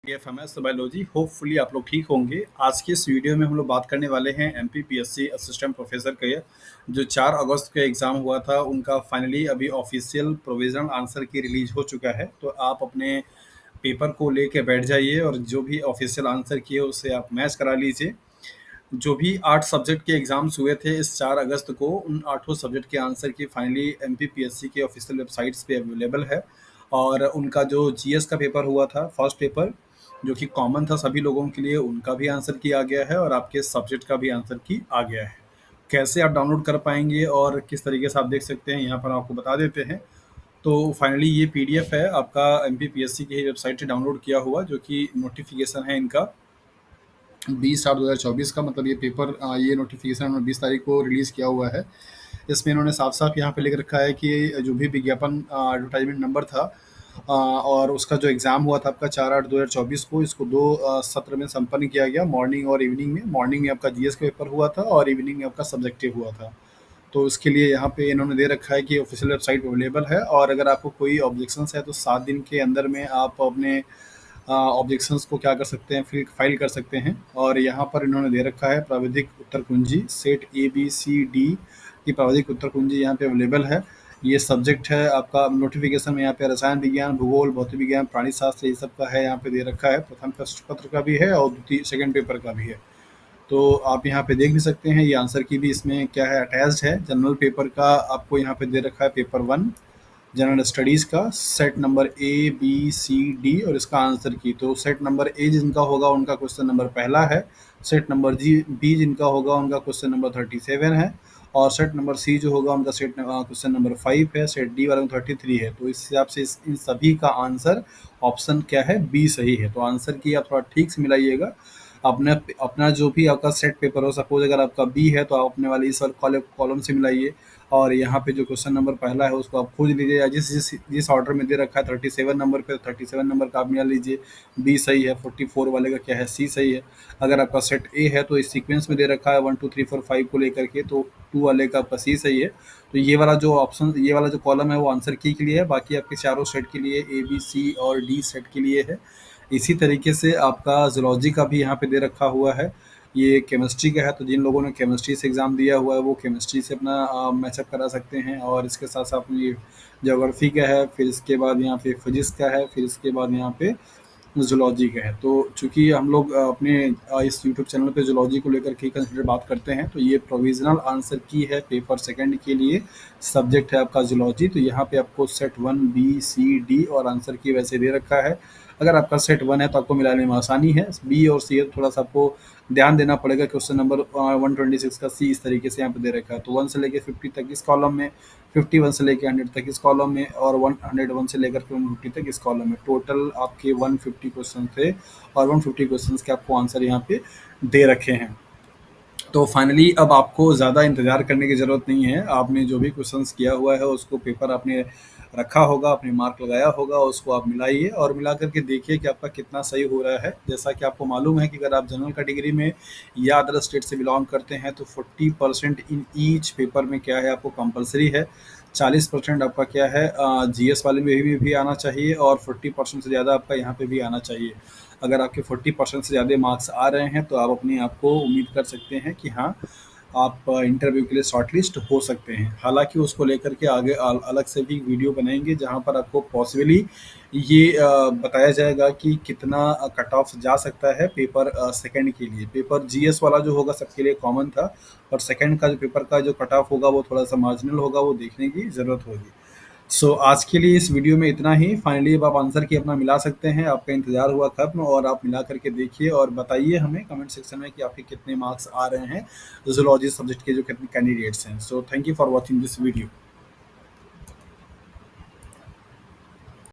FMS biology hopefully आप लोग ठीक होंगे। आज की इस वीडियो में हम लोग बात करने वाले हैं एमपीपीएससी असिस्टेंट प्रोफेसर का जो 4 अगस्त को एग्ज़ाम हुआ था उनका फाइनली अभी ऑफिशियल प्रोविजनल आंसर की रिलीज हो चुका है। तो आप अपने पेपर को लेके बैठ जाइए और जो भी ऑफिशियल आंसर किए उसे आप मैच करा लीजिए। जो भी 8 सब्जेक्ट के एग्ज़ाम्स हुए थे इस 4 अगस्त को, उन 8 सब्जेक्ट के आंसर की फाइनली एमपीपीएससी के ऑफिशियल वेबसाइट्स पे अवेलेबल है। और उनका जो जीएस का पेपर हुआ था, फर्स्ट पेपर, जो कि कॉमन था सभी लोगों के लिए, उनका भी आंसर की आ गया है और आपके सब्जेक्ट का भी आंसर की आ गया है। कैसे आप डाउनलोड कर पाएंगे और किस तरीके से आप देख सकते हैं, यहाँ पर आपको बता देते हैं। तो फाइनली ये पीडीएफ है आपका एमपीपीएससी की वेबसाइट से डाउनलोड किया हुआ, जो कि नोटिफिकेशन है इनका 20/7/2024 का। मतलब ये पेपर, ये नोटिफिकेशन उन्होंने 20 तारीख को रिलीज़ किया हुआ है। इसमें इन्होंने साफ साफ यहाँ पे लिख रखा है कि जो भी विज्ञापन एडवर्टाइजमेंट नंबर था और उसका जो एग्ज़ाम हुआ था आपका 4/8/2024 को, इसको 2 सत्र में संपन्न किया गया, मॉर्निंग और इवनिंग में। मॉर्निंग में आपका जीएस का पेपर हुआ था और इवनिंग में आपका सब्जेक्टिव हुआ था। तो इसके लिए यहाँ पे इन्होंने दे रखा है कि ऑफिशियल वेबसाइट अवेलेबल है, और अगर आपको कोई ऑब्जेक्शंस है तो 7 दिन के अंदर में आप अपने ऑब्जेक्शंस को क्या कर सकते हैं, फिर फाइल कर सकते हैं। और यहाँ पर इन्होंने दे रखा है प्राविधिक उत्तर कुंजी सेट ABCD की प्राविधिक उत्तर कुंजी यहाँ पे अवेलेबल है। ये सब्जेक्ट है आपका नोटिफिकेशन में, यहाँ पे रसायन विज्ञान, भूगोल, भौतिक विज्ञान, प्राणी शास्त्र, ये सब का है, यहाँ पे दे रखा है। प्रथम प्रश्न पत्र का भी है और द्वितीय सेकंड पेपर का भी है। तो आप यहाँ पे देख भी सकते हैं, ये आंसर की भी इसमें क्या है, अटैच्ड है। जनरल पेपर का आपको यहाँ पे दे रखा है पेपर 1 जनरल स्टडीज़ का, सेट नंबर ABCD और इसका आंसर की। तो सेट नंबर A जिनका होगा उनका क्वेश्चन नंबर पहला है, सेट नंबर B जिनका होगा उनका क्वेश्चन नंबर 37 है, और सेट नंबर C जो होगा उनका क्वेश्चन नंबर 5 है, सेट D वाला में 33 है। तो इस हिसाब से इन सभी का आंसर ऑप्शन क्या है, B सही है। तो आंसर की आप थोड़ा ठीक से मिलाइएगा। अपने अपना जो भी आपका सेट पेपर हो, सपोज अगर आपका B है तो आप अपने वाले इस वाले कॉलम से मिलाइए, और यहाँ पे जो क्वेश्चन नंबर पहला है उसको आप खोज लीजिए, या जिस ऑर्डर में दे रखा है 37 नंबर पे, 37 नंबर का आप मिला लीजिए। B सही है, 44 वाले का क्या है, C सही है। अगर आपका सेट A है तो इस सीक्वेंस में दे रखा है 1 2 3 4 5 को लेकर के, तो 2 वाले का आपका C सही है। तो ये वाला जो ऑप्शन, ये वाला जो कॉलम है वो आंसर की के लिए है, बाकी आपके चारों सेट के लिए A B C और D सेट के लिए है। इसी तरीके से आपका जूलॉजी का भी यहाँ पे दे रखा हुआ है। ये केमिस्ट्री का है, तो जिन लोगों ने केमिस्ट्री से एग्ज़ाम दिया हुआ है वो केमिस्ट्री से अपना मैचअप करा सकते हैं। और इसके साथ साथ ये ज्योग्राफी का है, फिर इसके बाद यहाँ पे फिजिक्स का है, फिर इसके बाद यहाँ पे जूलॉजी का है। तो चूँकि हम लोग अपने इस यूट्यूब चैनल पे जूलॉजी को लेकर के कंसिडर बात करते हैं, तो ये प्रोविज़नल आंसर की है पेपर सेकंड के लिए। सब्जेक्ट है आपका जूलॉजी। तो यहाँ पे आपको सेट 1 B C D और आंसर की वैसे दे रखा है। अगर आपका सेट 1 है तो आपको मिलाने में आसानी है। B और C है थोड़ा सा आपको ध्यान देना पड़ेगा। क्वेश्चन नंबर 126 का C इस तरीके से यहाँ पे दे रखा है। तो 1 से लेके 50 तक इस कॉलम में, 51 से लेके 100 तक इस कॉलम में, और 101 से लेकर के 150 तक इस कॉलम में। टोटल आपके 150 क्वेश्चन थे और 150 क्वेश्चंस के आपको आंसर यहाँ पे दे रखे हैं। तो फाइनली अब आपको ज़्यादा इंतज़ार करने की ज़रूरत नहीं है। आपने जो भी क्वेश्चंस किया हुआ है उसको पेपर आपने रखा होगा, आपने मार्क लगाया होगा, उसको आप मिलाइए और मिला करके देखिए कि आपका कितना सही हो रहा है। जैसा कि आपको मालूम है कि अगर आप जनरल कैटेगरी में या अदर स्टेट से बिलोंग करते हैं तो 40% इन ईच पेपर में क्या है, आपको कंपलसरी है। 40% आपका क्या है, जीएस वाले में भी आना चाहिए, और 40% से ज़्यादा आपका यहाँ पे भी आना चाहिए। अगर आपके 40% से ज़्यादा मार्क्स आ रहे हैं तो आप अपने आप को उम्मीद कर सकते हैं कि हाँ, आप इंटरव्यू के लिए शॉर्टलिस्ट हो सकते हैं। हालांकि उसको लेकर के आगे अलग से भी वीडियो बनाएंगे जहां पर आपको पॉसिबली ये बताया जाएगा कि कितना कट ऑफ जा सकता है पेपर सेकंड के लिए। पेपर जीएस वाला जो होगा सबके लिए कॉमन था, और सेकंड का जो पेपर का जो कट ऑफ होगा वो थोड़ा सा मार्जिनल होगा, वो देखने की ज़रूरत होगी। सो आज के लिए इस वीडियो में इतना ही। फाइनली अब आप आंसर की अपना मिला सकते हैं। आपका इंतजार हुआ खत्म, और आप मिला करके देखिए और बताइए हमें कमेंट सेक्शन में कि आपके कितने मार्क्स आ रहे हैं जूलॉजी सब्जेक्ट के जो कितने कैंडिडेट्स हैं। So thank you for watching this video.